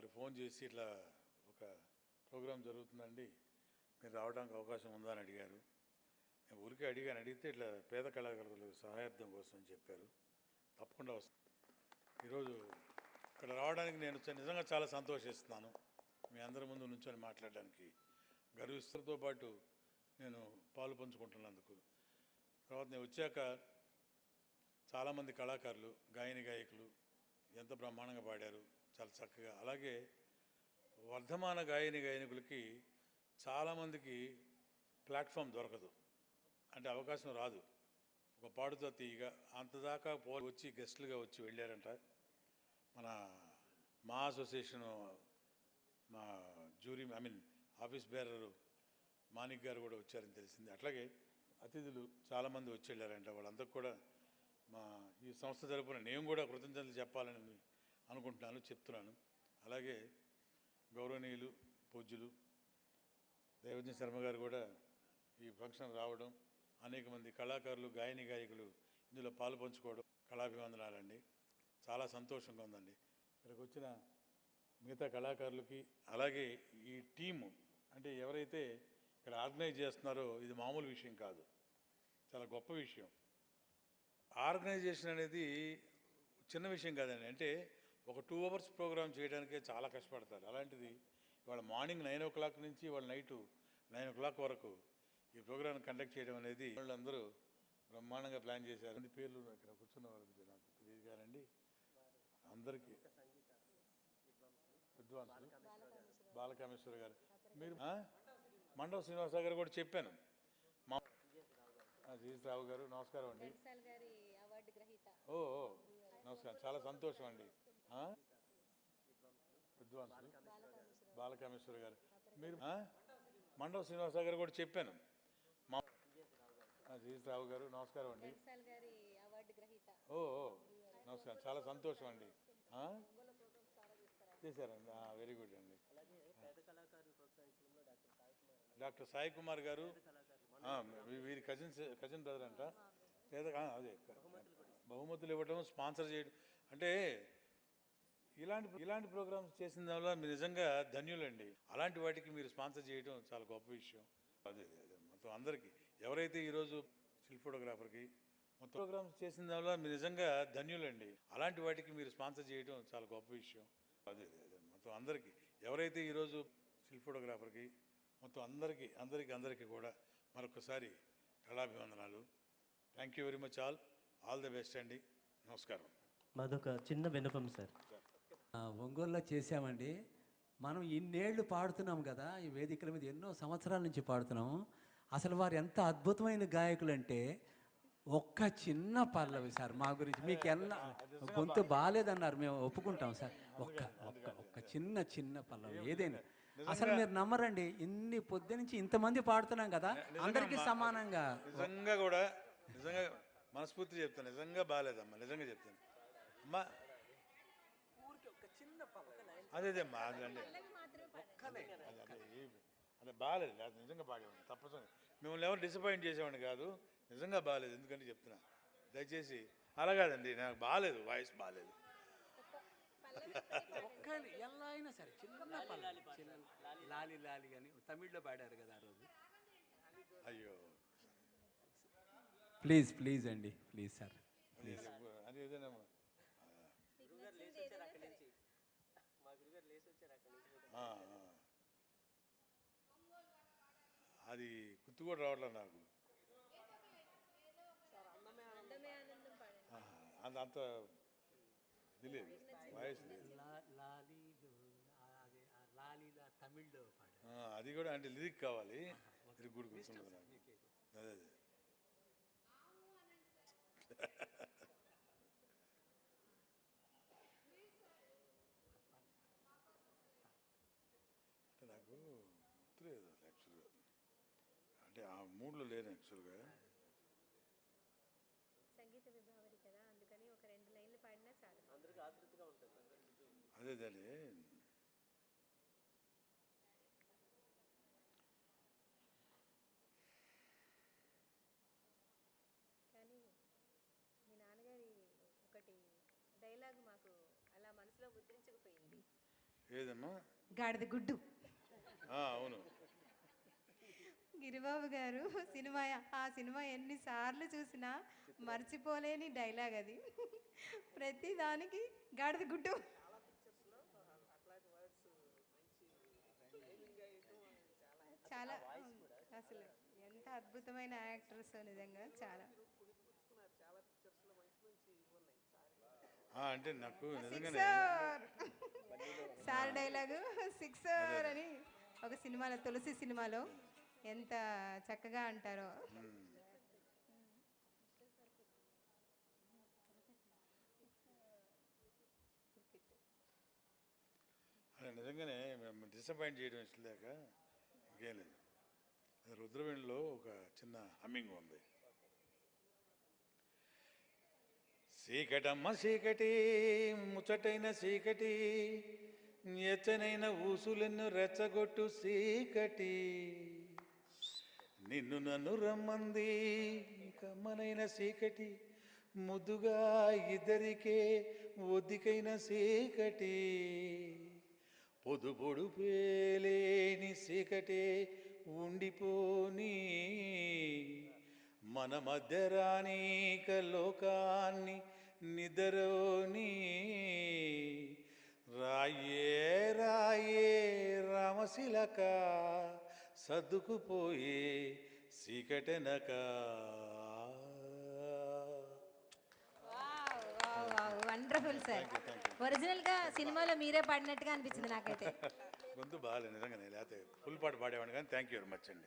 వాళ్ళకి ఫోన్ చేసి ఇట్లా ఒక ప్రోగ్రాం జరుగుతుందండి, మీరు రావడానికి అవకాశం ఉందా అని అడిగారు. నేను ఊరికే అడిగితే ఇట్లా పేద కళాకారులకు సహాయార్థం కోసం అని చెప్పారు. తప్పకుండా వస్తాను. ఈరోజు ఇక్కడ రావడానికి నేను నిజంగా చాలా సంతోషిస్తున్నాను. మీ అందరి ముందు నుంచొని మాట్లాడడానికి గర్విస్తుతో పాటు నేను పాలు పంచుకుంటున్నందుకు. తర్వాత నేను వచ్చాక చాలామంది కళాకారులు, గాయకులు ఎంత బ్రహ్మాండంగా పాడారు, చాలా చక్కగా. అలాగే వర్ధమాన గాయకులకి చాలామందికి ప్లాట్ఫామ్ దొరకదు, అంటే అవకాశం రాదు. ఒక పాడుతో తీయగా అంతదాకా వచ్చి గెస్టులుగా వచ్చి వెళ్ళారంట. మా అసోసియేషను మా జ్యూరీ ఆఫీస్ బేరరు మాణిక్ గారు కూడా వచ్చారని తెలిసింది. అట్లాగే అతిథులు చాలామంది వచ్చి వెళ్ళారంట. వాళ్ళందరూ కూడా ఈ సంస్థ తరపున నేను కూడా కృతజ్ఞతలు చెప్పాలని అనుకుంటున్నాను, చెప్తున్నాను. అలాగే గౌరవనీయులు పూజ్యులు దేవజ్ఞ శర్మ గారు కూడా ఈ ఫంక్షన్ రావడం, అనేక మంది కళాకారులు, గాయకులు ఇందులో పాలు పంచుకోవడం కళాభివందనాలండి. చాలా సంతోషంగా ఉందండి. ఇక్కడికి వచ్చిన మిగతా కళాకారులకి, అలాగే ఈ టీము, అంటే ఎవరైతే ఇక్కడ ఆర్గనైజ్ చేస్తున్నారో ఇది మామూలు విషయం కాదు, చాలా గొప్ప విషయం. ఆర్గనైజేషన్ అనేది చిన్న విషయం కాదండి. అంటే ఒక 2 hours ప్రోగ్రామ్ చేయడానికే చాలా కష్టపడతారు. అలాంటిది ఇవాళ మార్నింగ్ 9 o'clock నుంచి ఇవాళ నైటు 9 o'clock వరకు ఈ ప్రోగ్రాం కండక్ట్ చేయడం అనేది వాళ్ళందరూ బ్రహ్మాండంగా ప్లాన్ చేశారు. అన్ని పేర్లు ఇక్కడ కూర్చున్న వాళ్ళది నాకు తెలియదు కానండి. అందరికీ విద్వాంసులు బాలకామేశ్వర గారు, మీరు మండవ శ్రీనివాసరావు గారు కూడా చెప్పాను. మా జీఎస్ గారు నమస్కారం అండి. ఓ నమస్కారం, చాలా సంతోషం అండి. విద్వాంసులు బాలకామేశ్వర గారు, మీరు మండవ శ్రీనివాసరావు గారు కూడా చెప్పాను. మా జీఎస్ గారు నమస్కారం అండి. ఓ నమస్కారం, చాలా సంతోషం అండి. చేశారండి, వెరీ గుడ్ అండి. డాక్టర్ సాయి కుమార్ గారు వీరి కజిన్ బ్రదర్ అంట. అదే బహుమతులు ఇవ్వడం, స్పాన్సర్ చేయడం, అంటే ఇలాంటి ప్రోగ్రామ్స్ చేసిన దానివల్ల మీరు నిజంగా ధన్యులండి. అలాంటి వాటికి మీరు స్పాన్సర్ చేయడం చాలా గొప్ప విషయం. అదే మొత్తం అందరికీ, ఎవరైతే ఈరోజు స్టిల్ ఫోటోగ్రాఫర్కి మొత్తం ప్రోగ్రామ్స్ చేసిన దానివల్ల మీరు నిజంగా ధన్యులండి. అలాంటి వాటికి మీరు స్పాన్సర్ చేయడం చాలా గొప్ప విషయం. అదే మొత్తం అందరికీ, ఎవరైతే ఈరోజు స్టిల్ ఫోటోగ్రాఫర్కి మొత్తం అందరికీ కూడా మరొకసారి కళాభివందనాలు. Thank you very much. All the best అండి. నమస్కారం. మాదొక చిన్న విన్నపం సార్. ఒంగోలులో చేశామండి. మనం ఇన్నేళ్ళు పాడుతున్నాం కదా, ఈ వేదికల మీద ఎన్నో సంవత్సరాల నుంచి పాడుతున్నాము. అసలు వారు ఎంత అద్భుతమైన గాయకులు అంటే, ఒక్క చిన్న పల్లవి సార్ మా గురించి మీకు గొంతు బాగాలేదన్నారు, మేము ఒప్పుకుంటాం సార్. ఒక్క చిన్న పల్లవి ఏదైనా. అసలు మీరు నమ్మరండి, ఇన్ని పొద్దు నుంచి ఇంతమంది పాడుతున్నాం కదా, అందరికీ సమానంగా. నిజంగా మనస్ఫూర్తి చెప్తాను, నిజంగా బాగాలేదమ్మా, నిజంగా చెప్తాను అమ్మా. అదేమ్మా అదే బాగాలేదు, నిజంగా బాగాలేదు. తప్పకుండా మిమ్మల్ని ఎవరు డిసప్పాయింట్ చేసేవాడిని కాదు, నిజంగా బాగాలేదు. ఎందుకంటే చెప్తున్నా, దయచేసి అలా కాదండి, నాకు బాగాలేదు, వాయిస్ బాగాలేదు. ఎలా అయినా సరే చిన్న లాలి లాలి అని తమిళ్లో పాడారు కదా ఆ రోజు. అయ్యో ప్లీజ్ అండి, ప్లీజ్ సార్, ప్లీజ్. అది ఏదైనా అది గుర్తు కూడా రావట్లేదు నాకు. అంత తెలియదు, వాయిస్ లేదు. తమిళ్లో పాడారు, అది కూడా అంటే లిరిక్ కావాలి, లిరిక్ కూడా గుర్తుండదు నాకు. అదే అంటే నాకు గుర్తులేదు యాక్చువల్గా, అంటే ఆ మూడ్లో లేను యాక్చువల్గా. సంగీత విభావరి కదా, అందుకని ఒక 2 లైన్లు పాడినా చాలు. అందరికీ ఆతృతగా ఉంటుంది. అదే కానీ మీ నాన్నగారి ఒకటి డైలాగ్ మాకు అలా మనసులో ముద్రించుకుపోయింది. ఏదమ్మా? గాడిద గుడ్డు. అవును. గిరిబాబు గారు ఆ సినిమా ఎన్నిసార్లు చూసినా మర్చిపోలేని డైలాగ్ అది. ప్రతి దానికి గాడిద గుడ్డు. చాలా అసలు ఎంత అద్భుతమైన యాక్టర్స్ నిజంగా చాలా. అంటే నాకు నిజంగానే సార్ డైలాగు సిక్సర్ అని ఒక సినిమాలో, తులసి సినిమాలో ఎంత చక్కగా అంటారో. నిజంగానే మేము డిసప్పాయింట్ చేయడం ఇష్టం లేక ఇంకేం లేదు. రుద్రవేణిలో ఒక చిన్న హమ్మింగ్ ఉంది. చీకటమ్మ చీకటి, ముచ్చటైన చీకటి, ఎచ్చనైన ఊసులెన్ను రెచ్చగొట్టు చీకటి, నిన్ను నన్ను రమ్మంది కమ్మనైన చీకటి, ముద్దుగా ఇద్దరికే ఒద్దికైన చీకటి, పొదు పొడు పేలేని చీకటే ఉండిపోని, మన మధ్య రానీక లోకాన్ని నిద్రని, రాయే రాయే రామశిలక సర్దుకుపోయే చీకటెనక. Wonderful sir. ఒరిజినల్ గా సినిమాలో మీరే పాడినట్టుగా అనిపించింది నాకైతే. గొంతు బాగాలేదు నిజంగానే, లేకపోతే ఫుల్ పాట పాడేవాడిని. కానీ థ్యాంక్ యూ వెరీ మచ్ అండి.